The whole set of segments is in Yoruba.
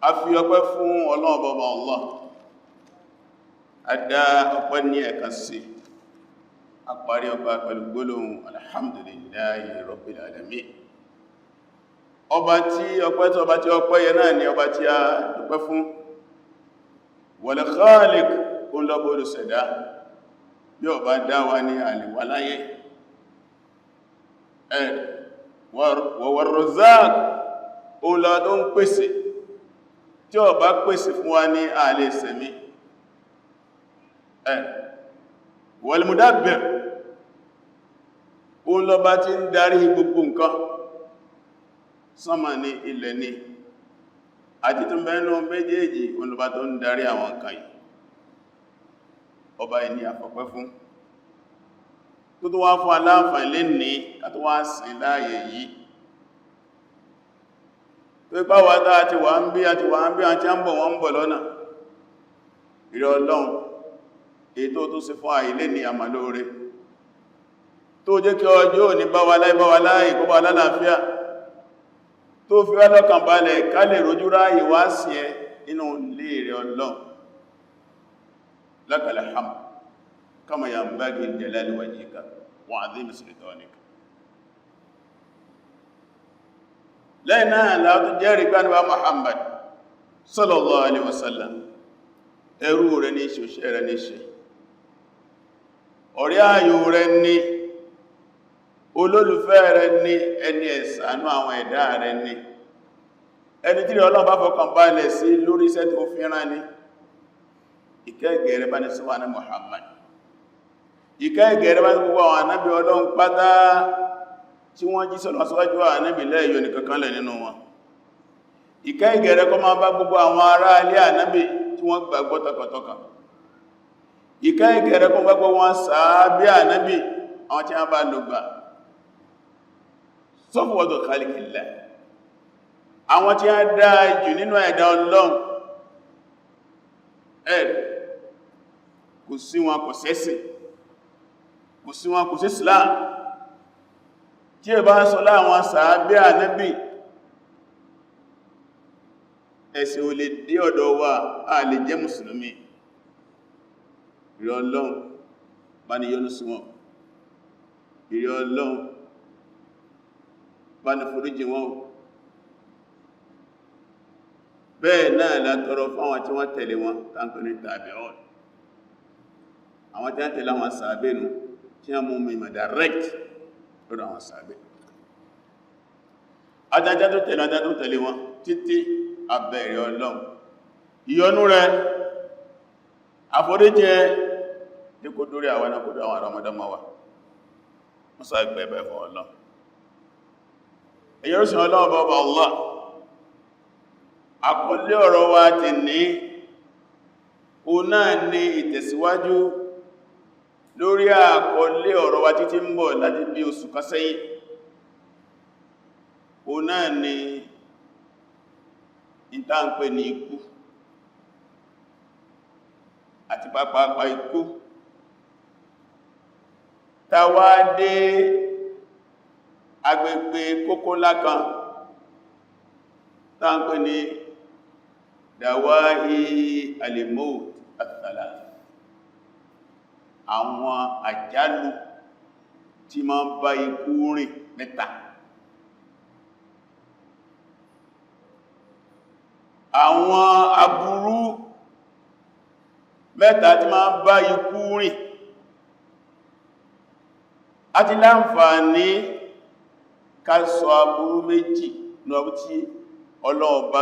a fi ọpẹ́ fún Ọlọ́run baba Allah adá ọpẹ́ ní ẹ̀kan sí àparí ọba pẹ̀lú gbólóhùn alhamdulillahi rabbil alamin ọba tí ọpẹ́ yẹ náà ni ọba tí a dúpẹ́ fún wal khaliq òun lọ́bọ̀ olùṣẹ̀dá bí ọba dá wa ní àlèwà láyé wa razzaq òun lọ tó ń pèsè tí ọba pèsè fún wa ní àlè ìsẹ̀mí wal mudabbir òun lọ́ba tí ń darí gbogbo nǹkan sánmà ní ilẹ̀ ní àti tún bẹ́ẹ̀nù méjèèjì òun lọ́ba tó ń darí àwọn nǹkan yìí ọba ẹni àfọpẹ́ fún tó tó wá fún aláǹfààní lè ní kàtó wá sìn láàyè yìí tó ipá wà tá àti wà ń bí àti à ń bọ̀ wọ́n ń bọ̀ lọ́nà ìrẹ́ Ọlọ́run ètò tó sì fún àìlè ní àmàlóore tó jẹ́ kí ọjọ́ òní bá wa láì kó bá lálàáfíà tó fi wá lọ́kàn balẹ̀ ká lè rojú ráyè wá sí ẹ nínú ilé rẹ̀ Ọlọ́run lakal hamd kama yanbaghi li jalali wajhika wa 'azimi sultanika lẹ́yìn náà láti jẹ́rìí pé Ànábì Muhammad sallallahu alaihi wasallam ẹrú rẹ̀ ní ṣe òṣẹ́ rẹ̀ ní ṣe ọ̀rẹ́ ayò rẹ̀ ní olólùfẹ́ rẹ̀ ní ẹni ẹ̀sánú àwọn ẹ̀dá rẹ̀ ní ẹni tí Ọlọ́run bá fọkàn balẹ̀ sí lórí iṣẹ́ tó fi rán ní ìkẹ́ ìgẹ̀rẹ́ bá ní síwá ní Muhammad ìkẹ́ ìgẹ̀rẹ́ bá ní gbogbo àwọn ànábì Ọlọ́run pátá tí wọ́n jí sọ́lọ́ síwájú ànábì lẹ́yọ ní kankanlẹ̀ nínú wọn ìkẹ́ ìgẹ̀rẹ́ kó máa bá gbogbo àwọn ará ilé ànábì tí wọ́n gbàgbọ́ tọkàntọkàn ìkẹ́ ìgẹ̀rẹ́ kó gbogbo wọn sàábí ànábì àwọn tí wọ́n bá lò gbà sọ́fọ̀wọ́dọ̀ khalqillah àwọn tí wọ́n dá jù nínú ẹ̀dá Ọlọ́run kò sí wọn kò sẹ́sìn kò sí wọn kò sí Islam tí ẹ bá sọ láwọn sàábí ànábì ẹ̀sìn ò lè dé ọ̀dọ̀ wa a lè jẹ́ mùsùlùmí ìrẹ́ Ọlọ́run bá ní yọ́nú sí wọn ìrẹ́ Ọlọ́run bá ní foríjì wọn bẹ́ẹ̀ náà látọrọ fún àwọn tí wọ́n tẹ̀lé wọn tánkù ní tabi'un àwọn tí wọ́n tẹ̀lé àwọn sàábẹ̀nù tí wọ́n mú mímọ̀ direct lọ́dọ̀ àwọn sàábẹ̀ adájá tó tẹ̀lé wọn títí abẹ̀rẹ̀ Ọlọ́run ìyọ́nú rẹ̀ àforíjì ní kó dórí àwọn ẹnàkódó àwọn àrọmọdọ́mọ wa wọ́n sọ ẹgbẹ̀ẹ́bẹ̀ fún Ọlọ́run èyí rúsìn Ọlọ́run bọ́bá Allah àkọlé ọ̀rọ̀ wa ti ní o náà ní ìtẹ̀síwájú lórí àkọlé ọ̀rọ̀ wa títí ń bọ̀ láti bí oṣù kan sẹ́yìn o náà ní ìtàǹpẹ̀ ní ikú àti pápápá ikú tàwà dé agbègbè kókó lákan tàǹpẹ̀ ní dàwáhí al-maut ath-thalath àwọn àjálù tí ma ń bá ikú rìn mẹ́ta àwọn aburú mẹ́ta tí ma ń bá ikú rìn àti láǹfààní ká sọ aburú méjì náà tí Ọlọ́run bá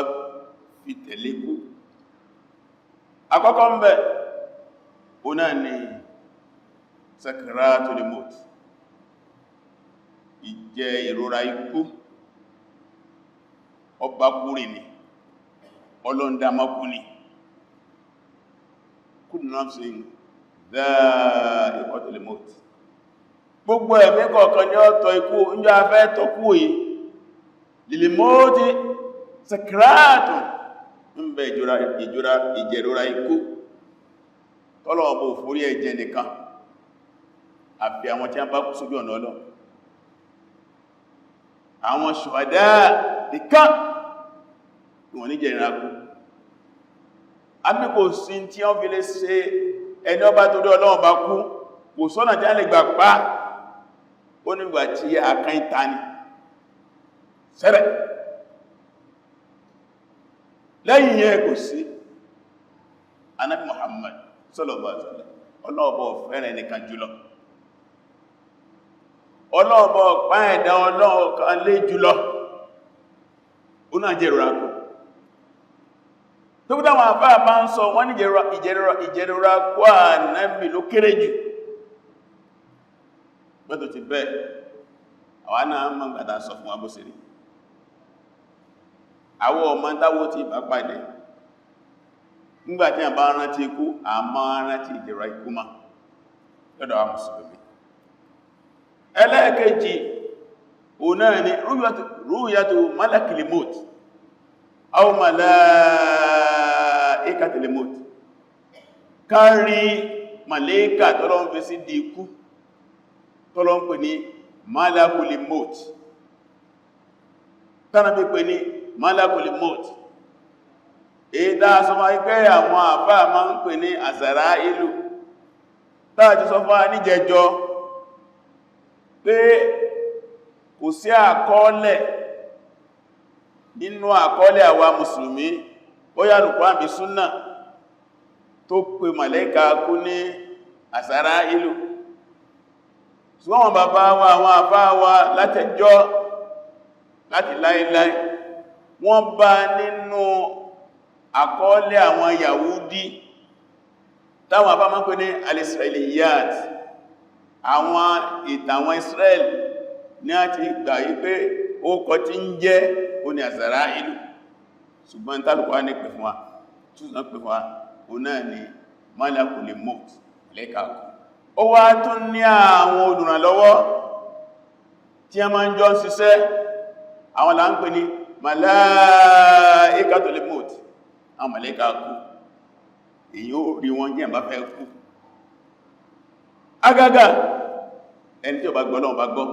fi tẹ̀lé kú àkọ́kọ́ ń bẹ o náà ni sakaratul maut ìjẹ ìrora ikú ọba kúrin ni ọlọ́ndámakú ni kullu nafsin dha'iqatul maut gbogbo ẹ̀mí kọ̀ọ̀kan ní ọ̀tọ̀ ikú ń jọ afẹ́ tọ́kú yìí lil mauti sakaratun ń bẹ ìjẹ̀rora ikú tọ́lọ̀ ọbọ̀ òfúrí ẹ̀jẹ̀ nìkan àfi àwọn tí a bá kú sójú ọ̀nà Ọlọ́run àwọn ṣùhádà nìkan wọ́n ní jẹ̀rìnà kú àbí kò sí tí wọ́n fi lè ṣe ẹni ọba torí Ọlọ́run bá kú kò sọ́nà tí a lè gbà pa ó nígbà tí àkàn ìta ni sẹ́rẹ̀ lẹ́yìn yẹn kò sí Ànábì Muhammad sallallahu alaihi wasallam ọlọ́ọ̀bọ̀ fẹ́rẹ̀ nìkan jùlọ ọlọ́ọ̀bọ̀ pa ẹ̀dá ọlọ́ọ̀kan lé jùlọ ó náà jẹ́ ìrora kú tó bí dáwọn àfáà bá ń sọ wọ́n ní ìjẹ̀rora kú Ànábì ló kéré jù gbọ́dọ̀ ti bẹ́ẹ̀ àwọn náà mọ́ gbàdá sọ fún abúsírí àwọn ọmọ táwọ́ ti bá pàdé nígbàtí àbá rántí ikú àmọ́ rántí ìjẹ̀rora ikú ma lọ́dọ̀ àwọn mùsùlùmí ẹlẹ́ẹ̀kejì òun náà ni rúyàtò malakil maut aw malaikatil maut kárí màlẹ́kà tọ́lọ́ ń fi sí di ikú tọ́lọ́ ń pè ní malakul maut tánà bí pè ní malakul maut ìdá sọmọ ipẹ́ àwọn àfá máa ń pè ní àsàrá ìlú táàjí sọ fún níjẹjọ pé kò sí àkọọ́lẹ̀ nínú àkọọ́lẹ̀ àwa mùsùlùmí bóyá Al-Qur'an bí súnnà tó pè màlẹ́kà kú ní àsàrá ìlú ṣùgbọ́n wọn bàbá wa àwọn àfá wa látẹjọ́ láti láíláí wọ́n bá nínú àkọọ́lẹ̀ àwọn Yahudi táwọn àfá máa ń pè ní al-Israeliyat àwọn ìtàwọn Israel ní a ti gbà yí pé ó kọ tí ń jẹ́ ó ní àsàrá ìlú ṣùgbọ́n tálùkọ́ ní pè fún wa túnṣán pè fún wa ó náà ni malakul maut lẹ́kàkù ó wá tún ní àwọn olùrànlọ́wọ́ tí a máa ń jọ ṣiṣẹ́ àwọn là ń pè ní malaikatul maut àwọn màlẹ́kà kú èyí ó rí wọn jẹ́ bá fẹ́ kú agága ẹni tí ó bá gbọ́ lọ́wọ́ bá gbọ́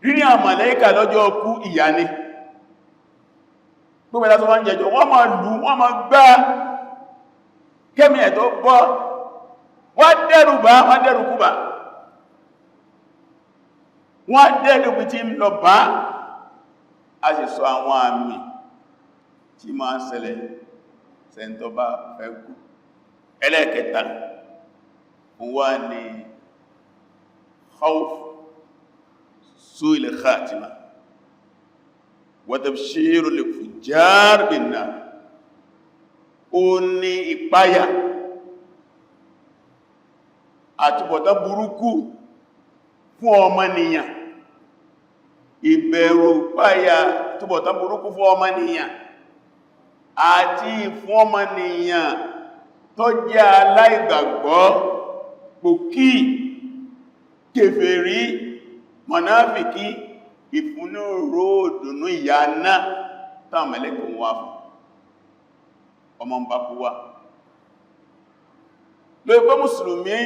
rírí àwọn màlẹ́kà lọ́jọ́ kú ìyà ni gbogbo ẹ̀dá tó wọ́n jẹjọ wọ́n máa lù wọ́n máa gbá kẹ́mì ẹ̀ tó bọ́ wọ́n dẹ́rù bá wọ́n dẹ́rù kú bá wọ́n dẹ́rù bí tí ń lọ bá a sì sọ àwọn àmì tí máa ń ṣẹlẹ̀ sẹ́ntọ́ bá fẹ́ kú ẹlẹ́ẹ̀kẹta wà ní khawf su'il khatima wa tabshiru lil fujjar bin nar ó ní ìpáyà àtúbọ̀tán burúkú fún ọmọnìyàn ìbẹ̀rù páyà túbọ̀tán burúkú fún ọmọnìyàn àti fún ọmọnìyàn tó jẹ́ aláìgbàgbọ́ pòkí kèfèrí mọ̀náfìkí ìfúnnú ròdùnú ìyà náà táwọn mẹ́lẹ́kùn wá fún ọmọ ń bá kú wá ló ipé mùsùlùmí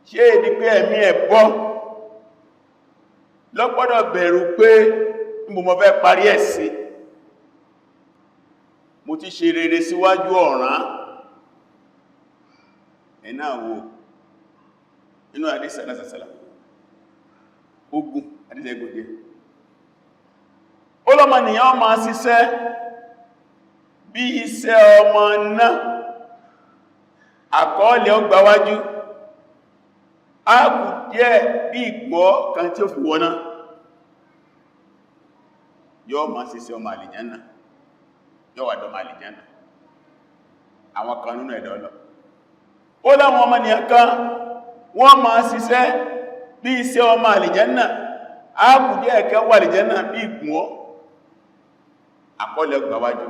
ṣe èdí pé ẹ̀mí ẹ̀bọ́ lọ́gbọ́dọ̀ bẹ̀rù pé mo mọ̀ fẹ́ parí ẹ̀ sí mo ti ṣe rere síwájú ọ̀ràn ẹ̀nà wo inú àdísà lásàsàlá ogun àdísà ẹgbòdé olómọnìyàn máa ṣiṣẹ́ bí iṣẹ́ ọmọ náà àkọọ́lẹ̀ ọgbàwájú a kù díẹ̀ bí ìgbọ́ kan tí ó fi wọ́ná yóò máa ṣiṣẹ́ ọmọ àlìjánà yóò wà dọ́mọ àlìjánà àwọn kan nínú ẹ̀dọ́ lọ ó láwọn ọmọ nìyàn kan wọ́n máa ṣiṣẹ́ bí iṣẹ́ ọmọ àlìjánà a kù díẹ̀ kẹ́ wà àlìjánà bí ìgbọ́ àkọọ́lẹ̀ ọgbàwájú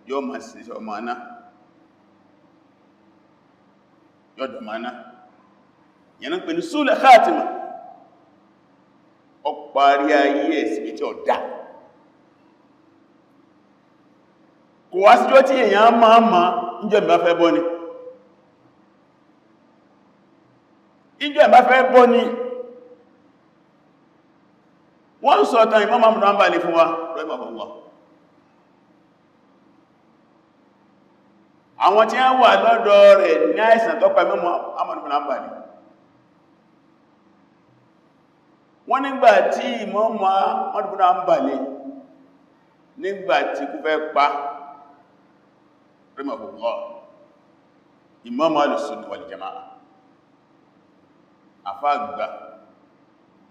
yóò máa ṣiṣẹ́ ọmọ náà yóò dọ̀mọ náà yẹnu pẹ̀lú súlẹ̀ khatima ọ parí ayé ẹ̀sìbí tí ó dá kò wá síjọ́ tí èyàn máa ma ìjọ ìbá fẹ́ bọ́ ni ìjọ ìbá fẹ́ bọ́ ni wọ́n sọ tán Imam Ahmad Hanbali fún wa rahimahullah àwọn tí wọ́n wà lọ́dọ̀ rẹ̀ ní àìsàn tó pa Imam Ahmad bin Hanbali wọ́n nígbà tí Imam Ahmad bin Hanbali nígbà tí kú fẹ́ pa rahimahullah Imam Ahlus-Sunnah wal Jama'ah àfáàgbà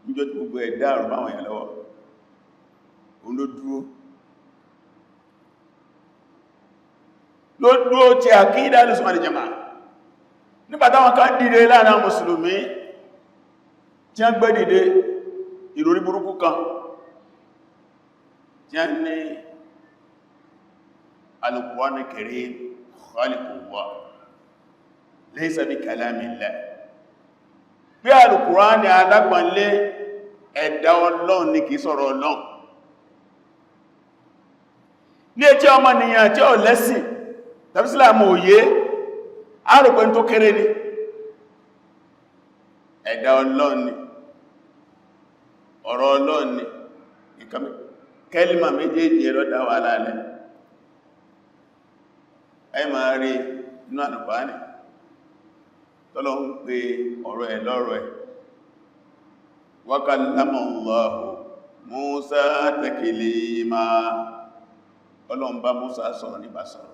níjọ́ tí gbogbo ẹ̀dá àrùn báwọn èèyàn lọ́wọ́ òun ló dúró tí àkídà Ahlus-Sunnah wal Jama'ah nígbàtí àwọn kan dìde láàrin mùsùlùmí tí a gbé dìde ìròrí burúkú kan tí a ní Al-Qur'an al-Karim khaliqullah laysa bi kalamillah bí Al-Qur'an ni alágbànlé ẹ̀dá Ọlọ́run ní kìí sọ̀rọ̀ Ọlọ́run ní ẹjẹ́ ọmọnìyàn tí ó lẹ́sìn tàbí sílámù òye àrùpẹ́ tó kéré ní ẹ̀dá Ọlọ́run ni ọ̀rọ̀ Ọlọ́run ni kẹ́lìmà méjèèjì ẹ̀rọ dáwà lálẹ́ ẹ máa rí inú Al-Qur'ani tọ́lọ́ ń pè ọ̀rọ̀ ẹ̀ lọ́rọ̀ ẹ̀ wa kallama Allahu Musa taklima Ọlọ́run bá Musa sọ̀rọ̀ nípa sọ̀rọ̀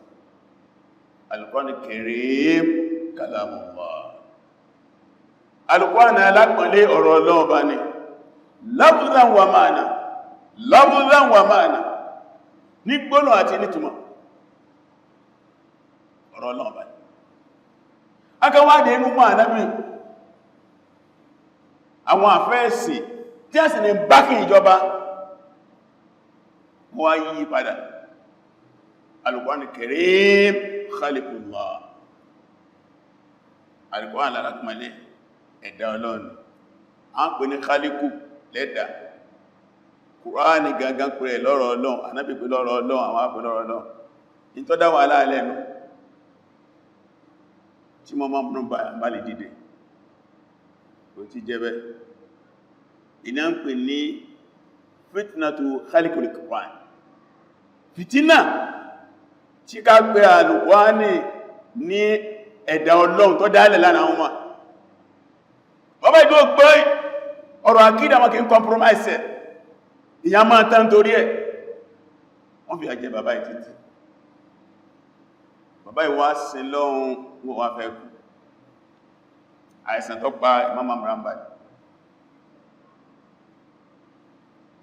Al-Qur'an Karim kalamullah Al-Qur'an alápọ̀nlé ọ̀rọ̀ Ọlọ́run bá ní lafzan wa ma'na ní gbólóhùn àti nítumọ̀ ọ̀rọ̀ Ọlọ́run bá ní akọwádìí inú mọ́ ànábì àwọn àfẹ́ẹ̀sì tí a sì ní bákì ìjọba wọ́n wá yí padà Al-Qur'an Karim khaliqullah Al-Qur'an alákùnmọ́lẹ̀ ẹ̀dá Ọlọ́run a ń pè ní khaliqu lẹ́dà Kùránì gangan pẹ̀lẹ̀ lọ́rọ̀ Ọlọ́run ànábì pẹ̀lẹ̀ lọ́rọ̀ Ọlọ́run àwọn àpẹ̀lẹ̀ lọ́rọ̀ Ọlọ́run in tó dáwà aláàlẹ́nu tí mọ́ mọ́ bá lè dìde kò tí jẹ́ bẹ́ iná ń pè ní fitnatu khaliqul Qur'an fitina tí ká pé Al-Qur'ani ní ẹ̀dà Ọlọ́run tó dálẹ̀ lára wọn bàbá ìgbó gbé ọ̀rọ̀ àkídà wọn kì í compromise ìyá máa tán torí ẹ̀ wọ́n fi àjẹ́ bàbá ìtìtì bàbá ìwá sí lọ́hun wọ́n wá fẹ́ kú àìsàn tó pa Imam Hanbali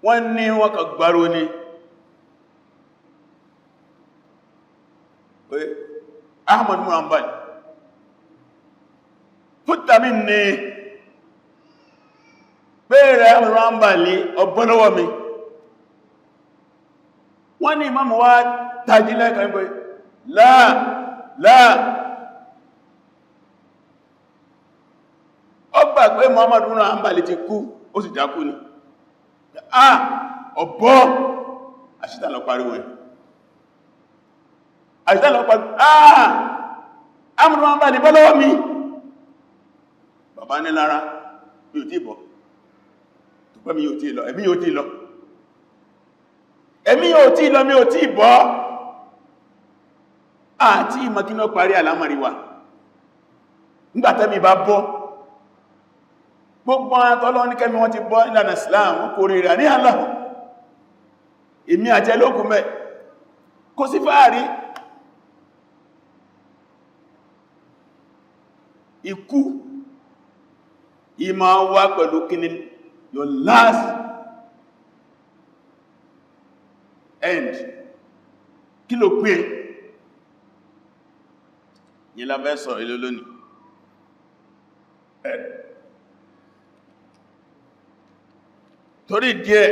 wọ́n ní wọ́n kà gbárò ní pé Ahmad bin Hanbali fúta mi ní pẹ́ẹ̀rẹ̀ Ahmad bin Hanbali ọgbọ́lọ́wọ́ mi wọ́n ní Imam wá tàjílẹ̀ kan pé láà ó gbà pé Muhammad bin Hanbali ti kú ó sì dákú ni ọ̀bọ́ àṣítà lọ pariwo ẹ̀ àṣítà lọ pariwo Ahmad bin Hanbali bọ́ lọ́wọ́ mi bàbá ní lára mi ò tí bọ́ tó pẹ́ mi yóò tí lọ ẹ̀mí yóò tí lọ mi ò tí bọ́ àti ìmọ̀kínà parí àlámàríwá nígbàtẹ́mi bá bọ́ gbogbo àtọ́lọ́ ní kẹ́mi wọ́n ti bọ́ ìlànà Islam wọ́n kò rí rẹ̀ ní àlọ́ èmi àti ẹlógún mẹ́ kò sí fàárí ikú ìmọ̀ wá pẹ̀lú kíni your last end kí ló pé yìí lábẹ́ sọ ilé lónìí torí díẹ̀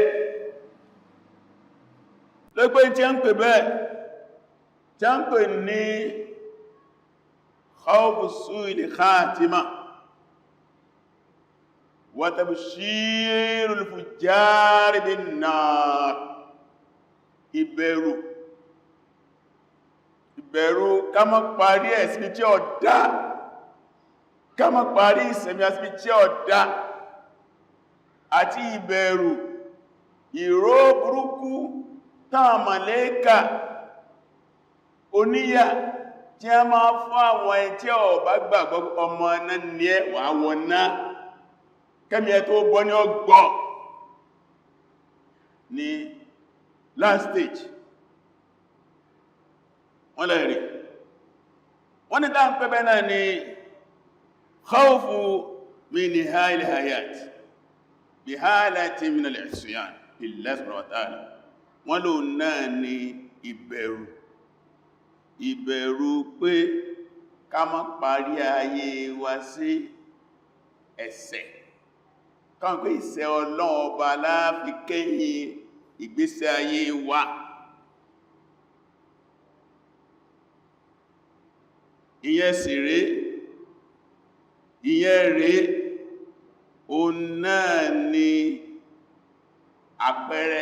lẹ́gbẹ́ tí a ń pè bẹ́ẹ̀ tí a ń pè ní khawfu su'il khatima wa tabshirul fujjar bin nar ìbẹ̀rù ká má parí ẹ̀sìbí tí ó dá ká má parí ìsẹ̀mí ẹ̀sìbí tí ó dá àti ìbẹ̀rù ìró burúkú táwọn màlẹ́kà oníyà tí a máa fún àwọn ẹni tí ó bá gbàgbọ́ ọmọ náà ní ẹwà wọn náà kẹ́mí ẹ tó bọ́ ní ọgbọ́ ní last stage wọ́n lẹ́rìí wọ́n ní dáa pẹ́bẹ́ náà ni khawfu min nihayil hayat bi halati min al-isyan billahi subhanahu wa ta'ala wọ́n lò náà ni ìbẹ̀rù pé ká má parí ayé wa sí ẹ̀ṣẹ̀ káwọn pé ìṣẹ́ Ọlọ́run ọba láàfi kẹ́yìn ìgbésẹ̀ ayé wa ìyẹn sì rèé o náà ni àpẹẹrẹ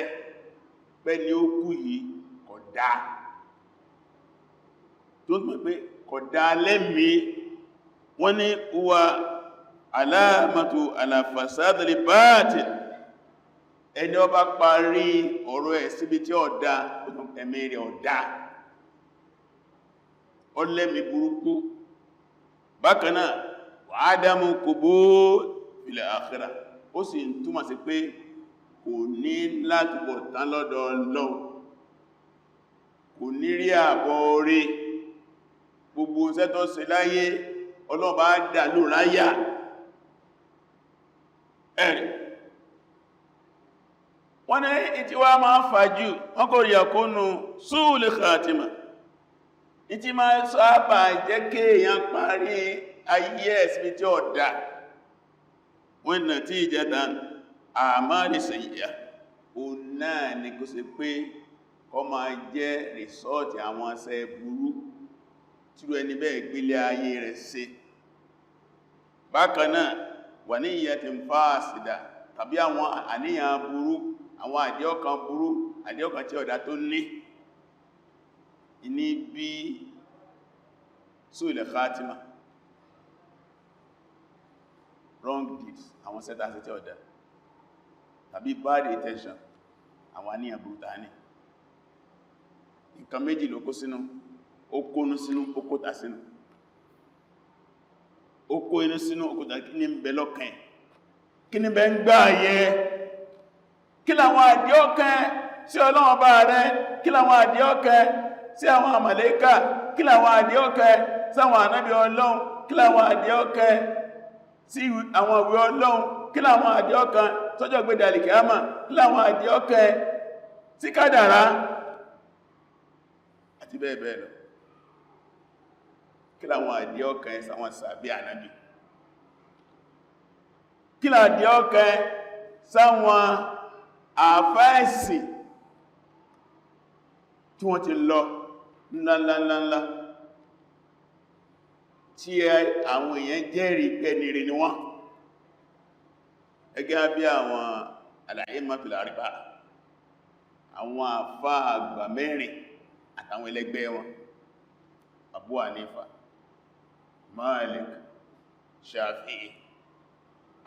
pé ní ó kú yìí kódà tó mọ̀ pé kódà lẹ́mí wọ́n ní huwa alamatu ala fasadil batin ẹni ó bá parí ọ̀rọ̀ ẹ̀ síbi tí ó dá ẹ̀mí rẹ̀ ó dá ó lẹ́mí burúkú bákanáà wa adamu qubul fil akhirah ó sì ń túmọ̀ sí pé kò ní láti bọ̀ tán lọ́dọ̀ Ọlọ́run kò ní rí àbọ̀ orí gbogbo iṣẹ́ tó ṣe láyé Ọlọ́run bá dà ló ráyà ẹ̀rì wọ́n ní ìtí wá máa fàájú wọ́n kò rí àkónú súùlù khatima ìtí máa sábà jẹ́ kéèyàn parí ayé ẹ̀sìbí tí ó dá wọ́n nà tí ìjẹta àmàlì sẹ̀yà o náà ni kó ṣe pé kó máa jẹ́ rìsọ́ọ̀tì àwọn ṣẹ́ burú tí ó ẹni bẹ́ẹ̀ gbélé ayé rẹ̀ ṣe bákanáà wà ní ìyẹ̀tìn fásidà tàbí àwọn àníyàn burú àwọn àdíọ́kan burú àdíọ́kan tí ọ̀dá tó ní bí súùlù khatima wrong deeds àwọn sẹ́ta sí tí ọ̀dá tàbí bad intention àwọn àníyàn burú tàà ní nǹkan méjì ló kó sínú ó kónú sínú ó kóta sínú ó kó inú sínú ó kóta kí ní ń bẹ lọ́kàn kí ní bẹ ń gbá ayẹ kí làwọn àdíọ́kẹ́ sí Ọlọ́run bá rẹ kí làwọn àdíọ́kẹ́ sí àwọn àmàlẹ́kà kí làwọn àdíọ́kẹ́ sí àwọn ànábì Ọlọ́run kí làwọn àdíọ́kẹ́ sí àwọn ìwé Ọlọ́run kí làwọn àdíọ́kẹ́ sọ́jọ́ gbé dàlìkìámà kí làwọn àdíọ́kẹ́ sí kádàrá àti bẹ́ẹ̀ bẹ́ẹ̀ lọ kí làwọn àdíọ́kẹ́ sáwọn sàbí ànábì kí làwọn àdíọ́kẹ́ sáwọn àfáìsì tí wọ́n ti lọ ńláńláńlá tí àwọn èèyàn jẹ́rìí pẹ́nire ni wọ́n ẹgẹ́ bí àwọn al-a'immatul arba'a àwọn àfá àgbà mẹ́rin àtàwọn ẹlẹgbẹ́ wọn Abu Hanifa Malik Shafi'i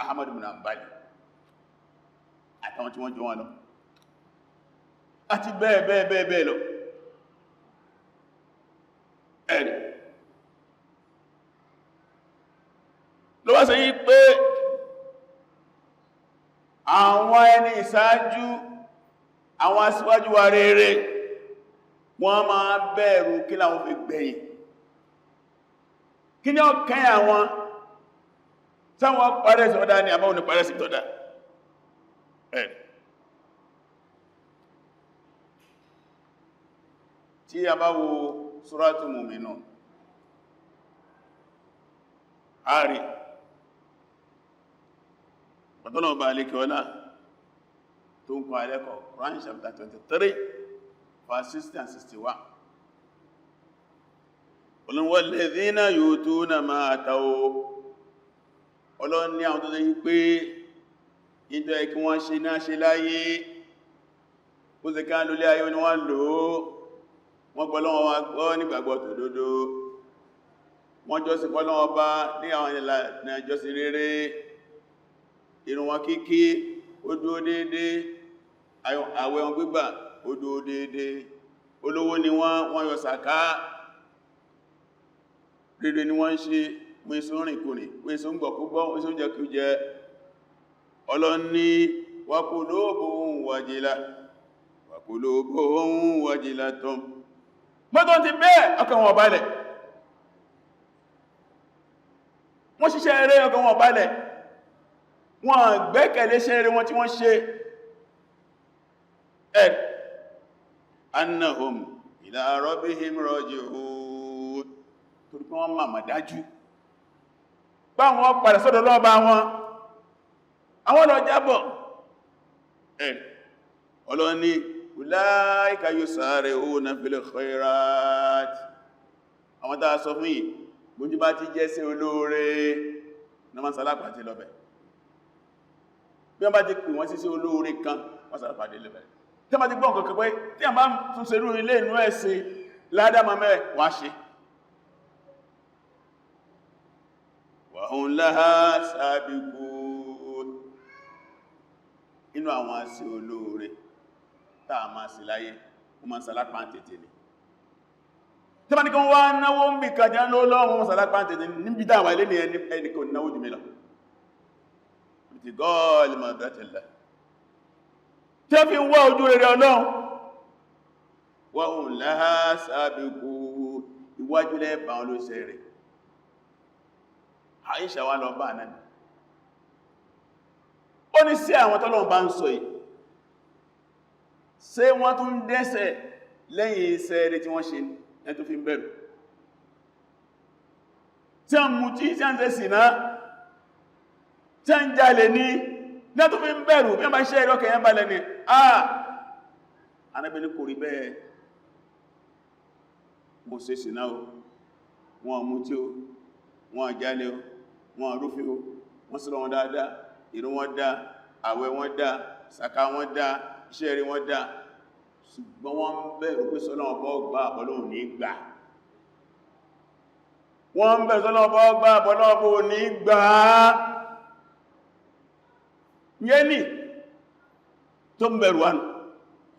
Ahmad ibn Hanbali àtàwọn tí wọ́n jọ wọn lọ àti bẹ́ẹ̀ lọ ẹ̀rì ló wá sọ yí pé àwọn ẹni ìsáájú àwọn aṣíwájú wa rere wọ́n máa bẹ̀rù kí láwọn fi gbẹ̀yìn kí ní ọkẹ́ àwọn sáwọn parẹ́ sí ọ̀dá ni àmọ́ òní parẹ́ sí tọ́dá tí a bá wo Suratul Mu'minun ààrí pàtàlọ̀ ọba alékẹ́ ọlá tó ń kọ́ alẹ́kọ̀ọ́ Quran chapter 23 verse 60 and 61 walladhina yu'tuna ma ataw ọlọ́ni àwọn tó tẹ́yí pé ìjọ ẹkí wọ́n ṣe náà ṣe láyé ó sì ká lólé ayé ni wọ́n lò ó wọ́n gbọ́ lọ́wọ́ wa gbọ́ nígbàgbọ́ tòdodo wọ́n jọ́sìn fún Ọlọ́run Ọba ní àwọn ìlànà ìjọsìn rere ìrun wọn kíkí ó dúró déédé àwẹ̀ wọn gbígbà ó dúró déédé olówó ni wọ́n yọ sàká rere ni wọ́n ṣe wọ́n èso rìn kò rìn wọ́n èso ń gbọ̀ kúgbọ́ wọ́n èso jẹ́ kí ó jẹ́ ọlọ́ni wa qulubuhum wajilatun mọ́tọ́ ti bẹ́ẹ̀ ọkàn wọn balẹ̀ wọ́n ṣiṣẹ́ eré ọkàn wọn balẹ̀ wọ́n gbẹ́kẹ̀lé ṣe eré wọn tí wọ́n ṣe ẹ̀ annahum ila rabbihim raji'un torí pé wọ́n máa dájú báwọn padà sọ́dọ̀ lọ́ba wọn àwọn lọ jábọ̀ ẹ̀ ọlọ́ni ulaika yusari'una fil khairat àwọn tàà sọ fún yìí gbójú bá ti jẹ́ sí olóore ní wọ́n sálápàá ti lọ́bẹ̀ bí wọ́n bá ti pè wọ́n sí olóore kan wọ́n sálápàá ti lọ́bẹ̀ tí wọ́n bá ti gbọ́n kọ̀kọ̀ pé tí a bá tún ṣe rú ilé inú ẹ̀sìn ládámọ́mẹ́ wá ṣe wa hum laha sabiqun inú àwọn àṣì olóore táà máa sí láyé wọ́n máa sálápàá tètè ni tí wọ́n ní kí wọ́n wá náwó ń bí kàjá lọ́wọ́ wọn sálápàá tètè níbi dáwà ilé ní ẹni kò náwó jù mílọ̀ ti gọ́ọ̀lì mọ̀ bẹ́tẹ̀lẹ̀ tí ó fi wá ojú rere Ọlọ́run wa hum laha sabiqun ìwájú lẹ́bà wọn ló ṣe rẹ̀ Àìṣà wá lọ bá náà ó ní sí àwọn tọ́lọ́run bá ń sọ yìí ṣé wọ́n tún dẹ́ṣẹ̀ lẹ́yìn iṣẹ́ rere tí wọ́n ṣe ní tó fi ń bẹ̀rù tí a mú tí a ń ṣe ṣìnà tí a ń jalè ní tó fi ń bẹ̀rù bí a bá ṣe ìrọ́kẹ̀ yẹn balẹ̀ ní Ànábì ní kò rí bẹ́ẹ̀ mo ṣe ṣìnà o wọn mú tí o wọn jalè o wọn rúfin o wọ́n sọ́rọ̀ wọn dáadáa ìrun wọn dá àwẹ̀ wọn dá sàká wọn dá iṣẹ́ rí wọn dá ṣùgbọ́n wọ́n bẹ̀rù pé sọ́lọ́wọ́ bọ́ gbà àbọ́lọ́wọ́ ní gbà wọ́n bẹ̀rù sọ́lọ́wọ́ bọ́ gbà àbọ́lọ́wọ́ ní gbà yẹ́nì tó ń bẹ̀rù wánù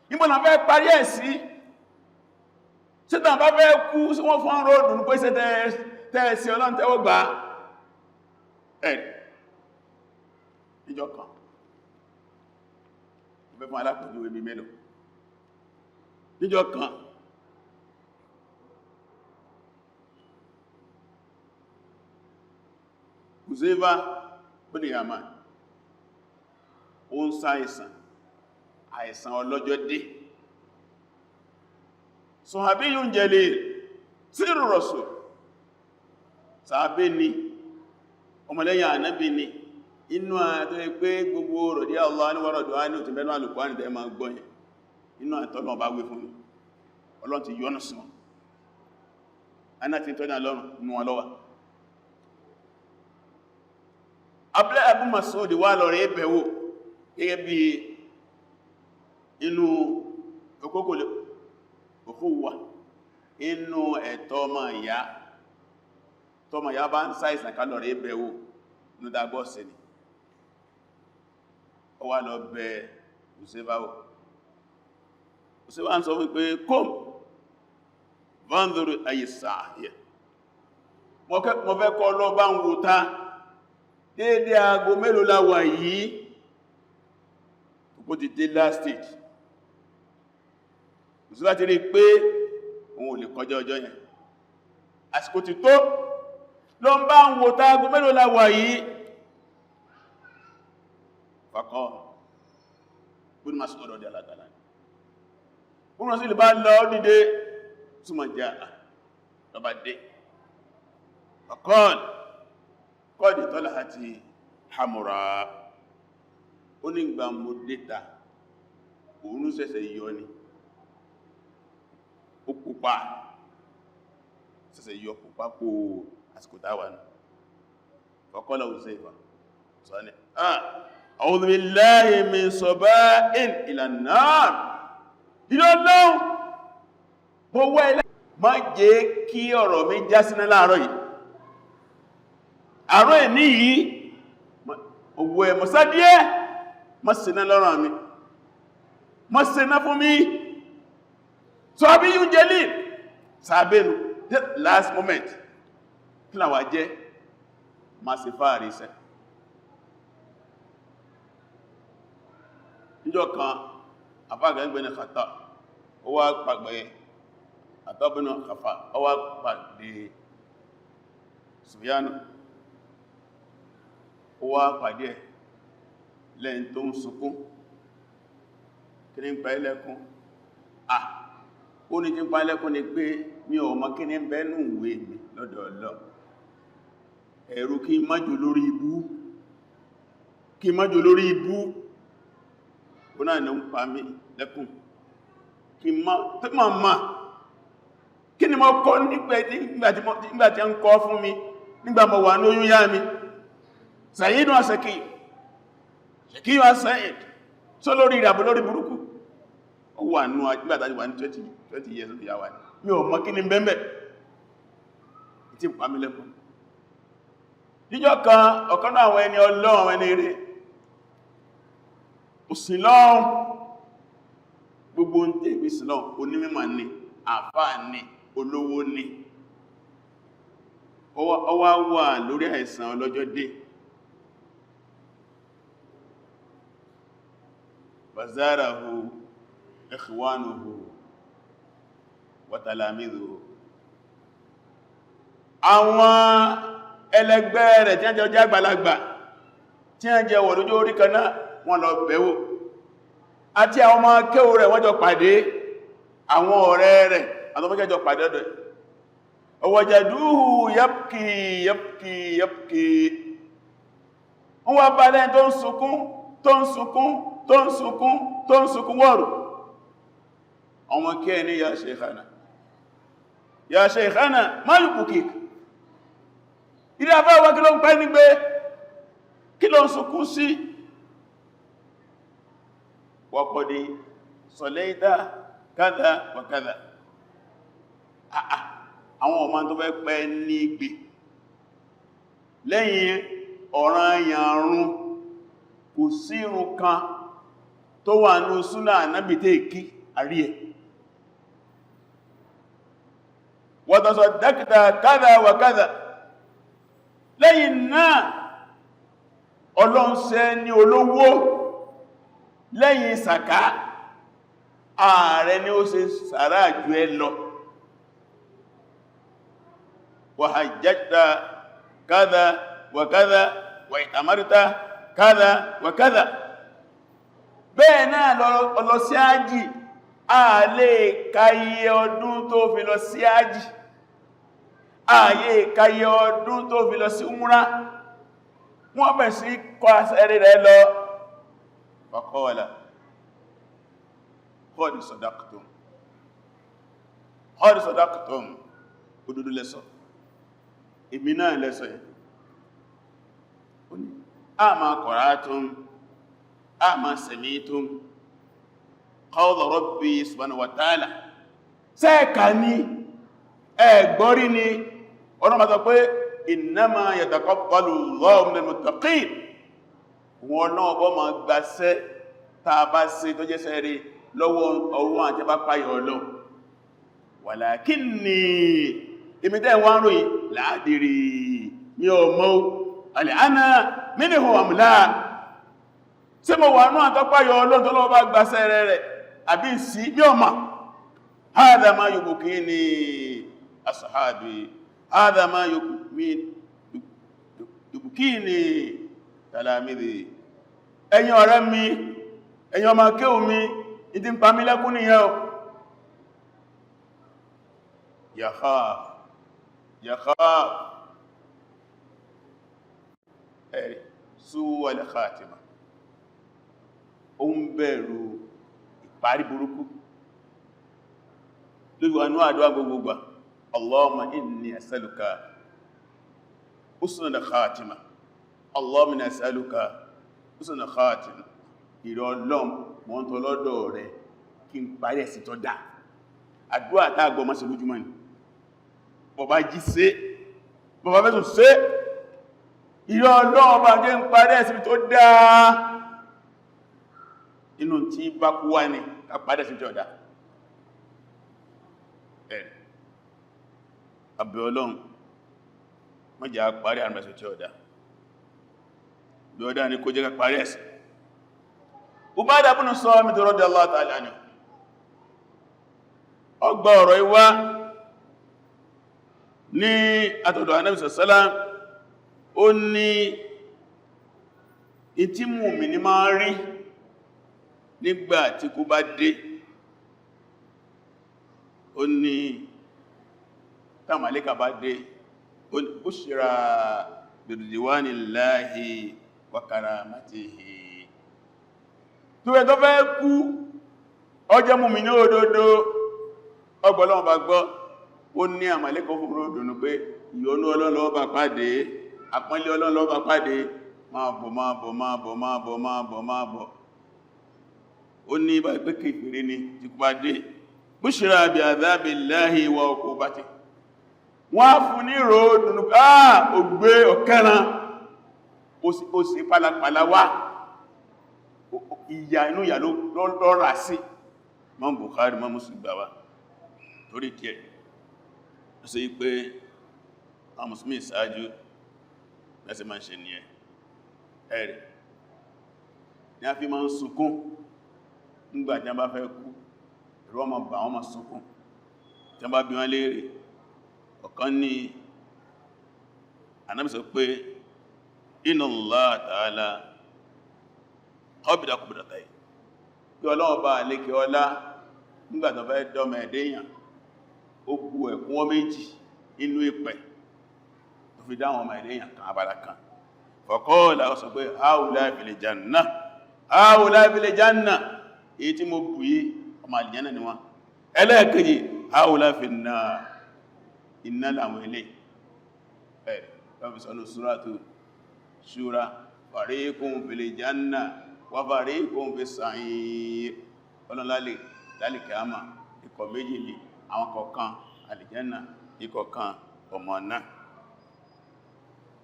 nígbọ́n náà fẹ́ parí ẹ̀ sí sítàn bá fẹ́ kú sí wọ́n fún ròdù ní pé ṣe tẹ́ẹ̀sì Ọlọ́run tẹ́wọ́ gbà ẹ̀ ìjọ kan ìfẹ́ fún alápòjú ibi mélòó níjọ kan Huzaifa bin Yaman ó ń ṣàìsàn àìsàn ọlọ́jọ́ dé Sahabiyyun jalil sirru Rasul sàábé ni ọmọlẹ́yìn Ànábì ni inú àtọ́ pé gbogbo rọ̀dí Allah ní wọ́rọ̀dọ̀ á ní òtí mẹ́nu Al-Qur'ani tẹ́ ma gbọ́yìn inú àtọ́lọ̀ bá gbé fún mi Ọlọ́run ti yọ́nà sí wọn aná ti tọ́jà lọ́rùn nù wọn lọ́wà Abdullahi Abu Mas'ud wà lọ rẹ̀ bẹ̀wò gẹ́gẹ́ bí inú òkókòlè òkúwà inú ẹ̀tọ́ ọmọ ìyá bá ń ṣàìsàn ká lọ rẹ̀ bẹ̀wò ní dágbọ́ sí ni ó wá lọ bẹ Huzaifa ń sọ wípé kom vanduru ayisahiyya mo fẹ́ kọ́ lọ bá ń wò ta dédé aago mélòó la wà yìí tó ti dé last stage Huzaifa ti rí pé òun ò lè kọjá ọjọ́ yẹn àsìkò ti tó lọ ń bá ń wò ta aago mélòó la wà yìí fàkọ́ bú ní Mas'ud radiyallahu ta'ala búrú sí lè bá lọ dìde túnmọ̀ jẹ́ lọba dé fàkọ́ kọ́dì tọ́lá àti hamura ó ní gbà mú dẹ́ta òun ṣẹ̀ṣẹ̀ yọ ni ó pupa ṣẹ̀ṣẹ̀ yọ pupa kó àsìkò táwà ní fàkọ́lá Huzaifa sọ́ni a'udhu billahi min saba'in ila an-nar ìlọ́lọ́un bó wẹ́ ilẹ̀ má jẹ́ kí ọ̀rọ̀ mi já sínú láàárọ̀ yìí àárọ̀ ẹ̀ ní yìí owó ẹ̀ mọ̀sá díẹ̀ má sínú lọ́rọ̀ mi má sínú fún mi Sahabiyyun jalil sàbẹ̀nù last moment kí làwa jẹ́ ma ṣe fàárí sẹ́. níjọ́ kan àfáàgbẹ̀ ní kàtà ó wá pàgbẹ̀ àtọ́bìnà kàfà ó wá pàdé Sufyanu ó wá pàdé ẹ̀ lẹ́yìn tó ń sunkún kí ní pa ẹlẹ́kún ó ní tí ń pa ẹlẹ́kún ni pé mi ò mọ̀ kí ní bẹ́nu ìwé mi lọ́dọ̀ Ọlọ́run ẹ̀rù kí májò lórí ibú ó náà ní ń pa mí lẹ́kún kí ni mo kọ́ nígbàtí ń kọ́ fún mi nígbà mo wà ní oyún yá mi Sayyid wa Shaqi wa Sa'id tó lórí ìrìnàbò lórí burúkú ó wà nú àjígbàtàjí wà ní 20 years of yàwà ní mi ò mọ̀ kí ní bẹ́m̀bẹ̀ tí pa mí lẹ́kún níjọ́ kan ọ̀kan náà àwọn ẹni Ọlọ́run àwọn ẹni rẹ̀ òsìlọ́run gbogbo ń tẹ́ ìwé sílọ́run onímímọ̀ ní àfáà ní olówó ní ó wá wà lórí àìsàn ọlọ́jọ́ dé bazarahu ikhwanuhu wa talamidhuhu àwọn ẹlẹgbẹ́ rẹ̀ tí a jẹ́ àgbàlagbà tí a jẹ́ wọ̀ lójú orí kan náà wọ́n lọ bẹ̀wò àti àwọn ọmọ kéwò rẹ̀ wọ́n jọ pàdé àwọn ọ̀rẹ́ rẹ̀ àtọ́mọ́kẹ́ jọ pàdé ọ̀dọ̀ wajaduhu yabki wọ́n wá bá lẹ́yìn tó ń sunkún wọ́rù ọmọ kí ẹni ya shaykhana ma yubkik ilé afẹ́ wá kí ló ń pẹ́ nígbé kí ló ń sunkún sí waqadi salayta kadha wa kadha àwọn ọmọ tó fẹ́ pẹ́ ní ìgbé lẹ́yìn ọ̀ranyànrun kò sí irun kan tó wà ní súnà ànábìtẹ́ ìkí àrí ẹ̀ wa tasaddaqta kadha wa kadha lẹ́yìn náà ọlọ́nṣẹ́ ní olówó lẹ́yìn sàká ààrẹ ni ó ṣe sàrá jù ẹ lọ wa hajjata kadha wa kadha wa itamarta kadha wa kadha bẹ́ẹ̀ náà lọ sí ájì a lè kàyẹ ọdún tó fi lọ sí ájì ààyè kàyẹ ọdún tó fi lọ sí umra wọ́n bẹ̀ sí kọ àṣẹ́rẹ́ rẹ̀ lọ faqala qad sadaqtum òdodo lẹ́sọ̀ èmi náà lẹ́sọ̀ ẹ̀ ama qara'tum ama sami'tum qawla rabbi subhanahu wa ta'ala sẹ́ẹ̀kà ní ẹgbọ́rí ni ọ̀nà mọ́ta pé innama yataqabbalu Allahu minal muttaqin wọn náà bọ́ ma gbáṣẹ́ tàà bá ṣe tó jẹ́ṣẹ́ rí lọ́wọ́ ọwọ́ àti bá páyọ̀ Ọlọ́run walakinni ìmìtẹ́ wọ́n ròyìn láàdìrí ní ọmọ al'ana minhu am la tí mo wà náà tọ́páyọ̀ Ọlọ́run tó lọ́wọ́ bá gbáṣẹ́ rẹ̀ àbí sí ní ọmọ hadha ma yubkini ashabi hadha ma yubkini talamidhi ẹ̀yin ọ̀rẹ́ mi ẹ̀yin ọmọ kéwù mi ìdí ń pa mí lẹ́kún nìyẹn o yakhaf ẹ̀rì su'al khatima ó ń bẹ̀rù ìparí burúkú lórí wọnú àdúwà gbogbogbà Allahumma inni as'aluka husnal khatima Allahumma inni as'aluka husnal khatima ìrọ̀lọ́m wọ́n tó lọ́dọ̀ rẹ̀ kí n parí ẹ̀sì tó dá àdúwà tágbọ́ máa ṣe lójúmọ́ ni bọ̀bá jí sé bọ̀bá fẹ́sùn sé ìrọ̀lọ́m bá jẹ́ ń parí ẹ̀sì tó dá inú tí bá kú wá ní ká parí ẹ̀sì tó dá àbẹ̀ Ọlọ́run mọ́jà parí àrùn tí ó dá bí ó dá ní kó jẹ́ ká parí ẹ̀sìn. Ubadah ibn Samit radiyallahu ta'ala anhu ọgbà ọ̀rọ̀ ìwá ní àtọ̀dọ̀ Ànábì sallallahu ó ní ìtí mùmínì máa rí nígbà tí kú bá dé. Ó ní táwọn màláíkà bá dé bushra biridwanillahi wa karamatihi tó ẹ̀ tó fẹ́ kú ọjọ́ mùmínì òdodo ọgbọ̀lọ́wọ́ bá gbọ́ ó ní àmàlẹ́kọ̀ fún ròdùnú pé ìyọ́nú Ọlọ́run ló bá pàdé àpọ́nlé Ọlọ́run ló bá pàdé máa bọ̀ ó ní bá ìpé kèfèrè ní tí kú bá dé bushra bi adhabillahi wa uqubatihi wọ́n á fún ní ròdùnú ògbé ọ̀kẹ́ran ó sì pálapàla wá ìyà inú ìyà lọ́rà sí. Imam Bukhari Imam Muslim gbà wá torí kí ẹ̀ ó sì pé àwọn Mùsùlùmí ìsáájú lẹ́sẹ̀ máa ń ṣe ní ẹ̀rẹ̀ ní a fi máa ń sunkún nígbàtí a bá fẹ́ kú ìrọ́ ọmọ bà wọ́n máa sunkún tí a bá bí wọ́n léèrè ọ̀kan ní Ànábì sọ pé inna Allah ta'ala qabida qabdatayn kí Ọlọ́run bá lékè ọlá nígbàtí wọ́n fẹ́ dọ́mọ ẹ̀dẹ́yàn ó kú ẹ̀kún wọ́n méjì inú ìpẹ̀ tó fi dáwọn ọmọ ẹ̀dẹ́yàn kan abala kan faqala ó sọ pé haula'i fil janna haula'i fil janna èyí tí mo bù yí ọmọ àlìjánà ni wọ́n ẹlẹ́ẹ̀kejì haula'i fin nar iná làwọn ilé ẹ̀ lọ́fi sọ́nà suratu Shura fariqun fil janna wa fariqun fis sa'ir ọlọ́lálẹ̀ lálìkẹ́ àmà ikọ̀ méjìlì àwọn kọ̀ọ̀kan àlìjánà ìkọ̀ọ̀kan ọmọ náà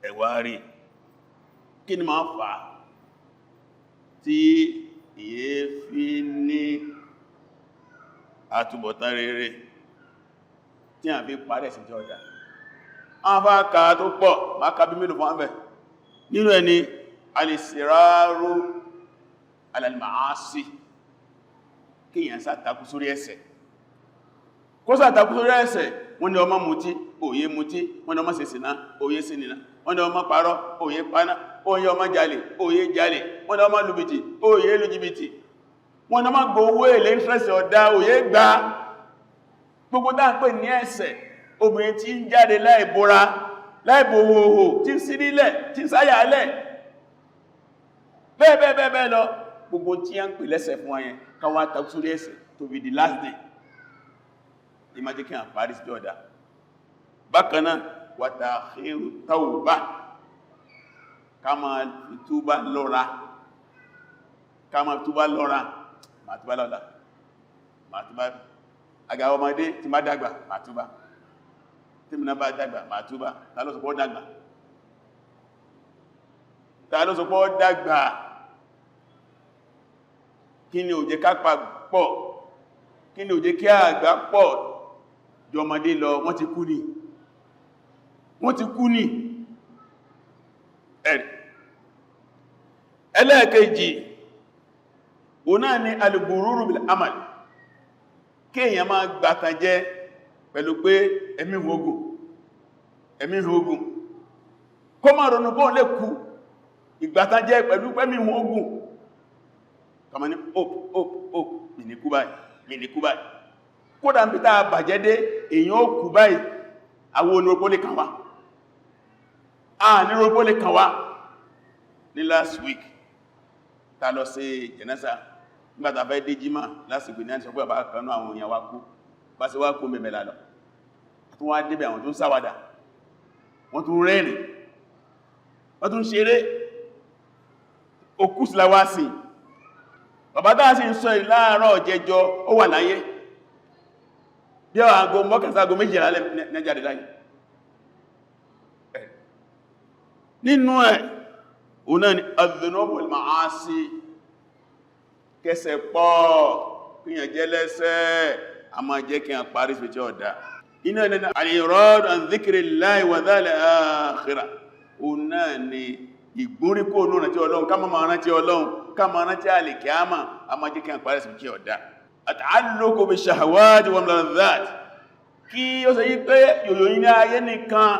ẹ̀wà rí kí ni máa fà tí ìyé fi ní àtúbọ̀tán rere tí a fi parẹ́ sí jẹ́ ọjà àwọn bá ká tó pọ̀ má ká bí mélòó fún àmẹ́ nínú ẹni alìsìráàrù alàlìmáàsì kíyàn sátakú sórí ẹ̀ṣẹ̀ kó sátakú sórí ẹ̀ṣẹ̀ wọ́n ní ọmọ mutí òye mutí wọ́n ní ọmọ ṣe ṣìnà òye ṣìnà wọ́n ní ọmọ parọ́ òye paná òye ọmọ jalè òye jalè wọ́n ní ọmọ lùbìtì òye lùjìbìtì wọ́n ní ọmọ gbowó èlé interest ọ̀dá òye gbà gbogbo dáńpẹ́ ní ẹ̀ṣẹ̀ obìnrin tí ń jáde láìbora láìbòhòhò tí ń sí nílẹ̀ tí ń sáyàálẹ̀ bẹ́ẹ̀ lọ gbogbo tí a ń pè lẹ́ṣẹ̀ fún ayẹn káwà tàbí sórí ẹ̀ṣẹ̀ to be the last day ìmájíkí à Paris jọ́dá bákanáà wa ta'khiru tawbah ká máa túbá lọ́ra ma túbá lọ́la ma túbá àgà ọmọdé tí má dàgbà ma túbá tí mi náà bá dàgbà ma túbá ta ló sọ pé ó dàgbà kí ni ó jẹ́ ká pa pọ̀ kí ni ó jẹ́ kí àgbà pọ̀ jù ọmọdé lọ wọ́n ti kú ní ẹ̀rì ẹlẹ́ẹ̀kejì òun náà ni al-ghururu bil amal kí èyàn máa gbàtàn jẹ pẹ̀lú pé ẹ̀mí ogun kó máa ronú bóò lè kú ìgbàtàn jẹ pẹ̀lú pẹ́mí ogun kàmà ní hope mìníkú báyìí kódà ń pítà bàjẹ́ dé èyàn ó kú báyìí àwọn oníròpó lè kàn wá níròpó lè kàn wá ní last week ta lọ sí jẹ́nẹ́sà nígbàtà fẹ́ dé jímá lásìkò ní àti ọgbẹ́ àbá kanú àwọn èèyàn wá kú bá sí wá kú mẹ́mẹ́lá lọ tún wá débẹ̀ àwọn tó ń ṣàwàdà wọ́n tún rẹ́rìn wọ́n tún ṣeré òkú síláwásì bàbá táà sí ń sọ ìláàárọ̀ jẹjọ ó wà láyé bí ọ àgọ́ mọ́kànsáàgọ́ méjìlá nẹ́jáde láyé nínú ẹ̀ òun náà ni adh-dhunubu wal ma'asi kẹsẹ̀ pọ̀ kíyàn jẹ́ lẹ́sẹ̀ a máa jẹ́ kí a parí sí ọ̀dá iná ẹ̀nà al-irad an dhikrillahi wa dhal akhirah o náà ni ìgbóríkó náà tí Ọlọ́run ká máa rántí Ọlọ́run ká máa rántí al-qiyama a máa jẹ́ kí a parí sí kí ọ̀dá at-ta'alluqu bish-shahawati wal-ladhat kí ó ṣe yí pé yòyò iná ayé nìkan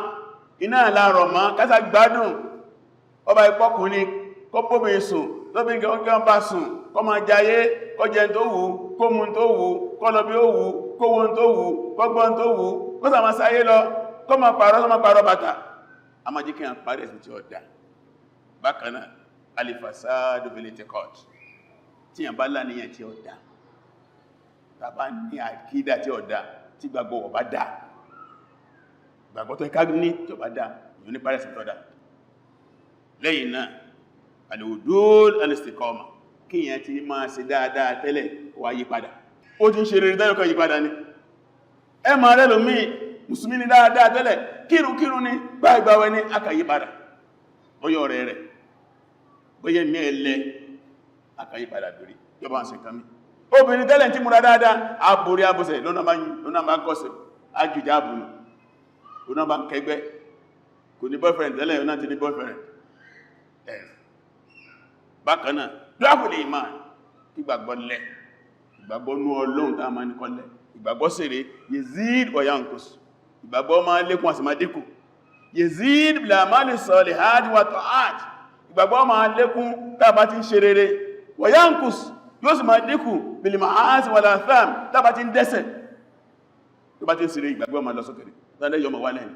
iná láàrọ̀ mọ́ kásà gbádùn ọba ìpọ́kùnrin kó bóbi sùn lóbi gẹ́gẹ́ bá sùn kó máa jayé kó jẹ tó wù kó mu tó wù kó lọ bí ó wù kó wọ́n tó wù kó gbọ́n tó wù kó sàmà sáyé lọ kó máa pààrọ̀ bàtà a máa jẹ́ kí a parí ẹ̀sùn tí ó dá bákan náà alifasadu fil-i'tiqad tí a bá láníyàn tí ó dá tàbá ní àkídà tí ó dá tí gbàgbọ́ wọ̀ bá dá gbàgbọ́ tó ká ní tí ó bá dá yóò ní parí ẹ̀sùn tó dá lẹ́yìn náà al-wudul al-istiqama kí yẹn ti máa ṣe dáadáa tẹ́lẹ̀ wá yí padà ó ti ń ṣe rere dáyọ́kọ́ yí padà ní ẹ máa rẹ̀ lómi mùsùlùmí ní dáadáa tẹ́lẹ̀ kírùkírù ní gbáìgbàwẹ́ ní akàyí padà bóyọ́ rẹ̀ rẹ̀ bóyẹ́ mẹ́ẹ̀lẹ́ akàyí padà dórí yọba ń ṣe kàmí obìnrin tẹ́lẹ̀ tí múra dáadáa àbòrí àbòsẹ̀ lọ́nà bá kọ́sẹ̀ ajújá àbùnù lọ́nà bá kẹgbẹ́ kò ní boyfriend tẹ́lẹ̀ lọ́nà ti ní boyfriend bákanáà dọ́pùlẹ̀ ìmá ìgbàgbọ́ lẹ́ ìgbàgbọ́ ní Ọlọ́run tàà máa ní kọlẹ̀ ìgbàgbọ́ sèré yazid wa yanqus ìgbàgbọ́ máa lékún àti máa dínkù yazid bil a'mali salihati wa ta'at ìgbàgbọ́ máa lékún tàbá ti ń ṣe rere wa yanqus yóò sì máa dínkù bil ma'asi wal atham tàbá ti ń dẹ́ṣẹ̀ tó bá ti ń ṣeré ìgbàgbọ́ máa lọ sókè tàbí yọ máa wálẹ̀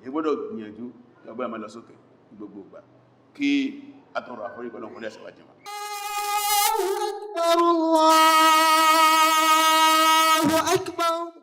ìgbọ́dọ̀ gbìyànjú ìgbàgbọ́ máa lọ sókè gbogbo ìgbà kí atọrọ àforíkọ́ lọ́kùnrin ẹ̀sẹ̀wájú